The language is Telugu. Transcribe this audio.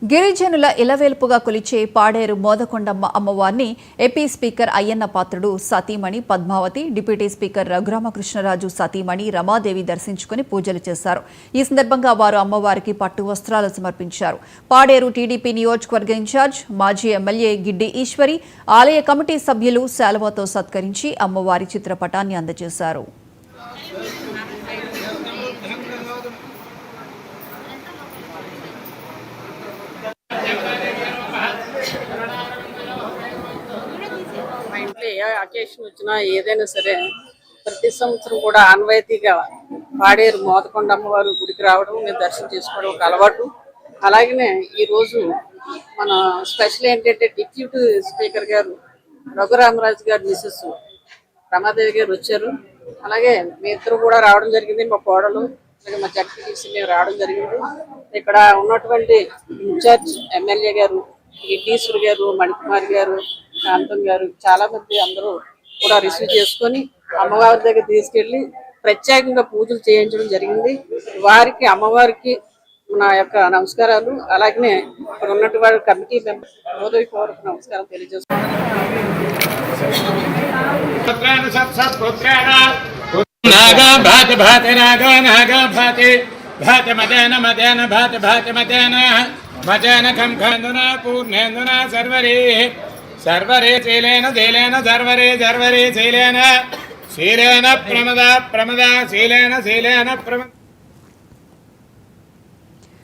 గిరిజనుల ఇలవేల్పుగా కొలిచే పాడేరు మోదకొండమ్మ అమ్మవారిని ఏపీ స్పీకర్ అయ్యన్న పాత్రుడు సతీమణి పద్మావతి, డిప్యూటీ స్పీకర్ రఘురామకృష్ణరాజు సతీమణి రమాదేవి దర్శించుకుని పూజలు చేశారు. ఈ సందర్భంగా వారు అమ్మవారికి పట్టు వస్త్రాలు సమర్పించారు. పాడేరు టీడీపీ నియోజకవర్గ ఇన్ఛార్జ్ మాజీ ఎమ్మెల్యే గిడ్డి ఈశ్వరి, ఆలయ కమిటీ సభ్యులు శాలువాతో సత్కరించి అమ్మవారి చిత్రపటాన్ని అందజేశారు. ఏ అకేషన్ వచ్చినా ఏదైనా సరే ప్రతి సంవత్సరం కూడా ఆన్వాయితీగా పాడేరు మోదకొండ అమ్మవారి గుడికి రావడం, మేము దర్శనం చేసుకోవడం ఒక అలవాటు. అలాగనే ఈరోజు మన స్పెషల్ ఏంటంటే డిప్యూటీ స్పీకర్ గారు రఘురామరాజు గారు మిసెస్ రమాదేవి గారు వచ్చారు. అలాగే మీ ఇద్దరు కూడా రావడం జరిగింది. మా కోడలు అలాగే మా జడ్పీటీసీ మేము రావడం జరిగింది. ఇక్కడ ఉన్నటువంటి ఇన్ఛార్జ్ ఎమ్మెల్యే గారు గిడ్డీశ్వరి గారు, మణికుమారి గారు, కాంతం గారు చాలా మంది అందరూ కూడా రిసీవ్ చేసుకొని అమ్మవారి దగ్గర తీసుకెళ్లి ప్రత్యేకంగా పూజలు చేయించడం జరిగింది. వారికి అమ్మవారికి నా యొక్క నమస్కారాలు. అలాగనే ఇక్కడ ఉన్నటువంటి కమిటీ మెంబర్ హృదయపూర్వక నమస్కారం తెలియజేస్తున్నాను. मजनखं खंदुना पूर्णेन्दुना सर्वरे शीलेन सर्वरे शीलेन प्रमदा शीलेन प्रमदा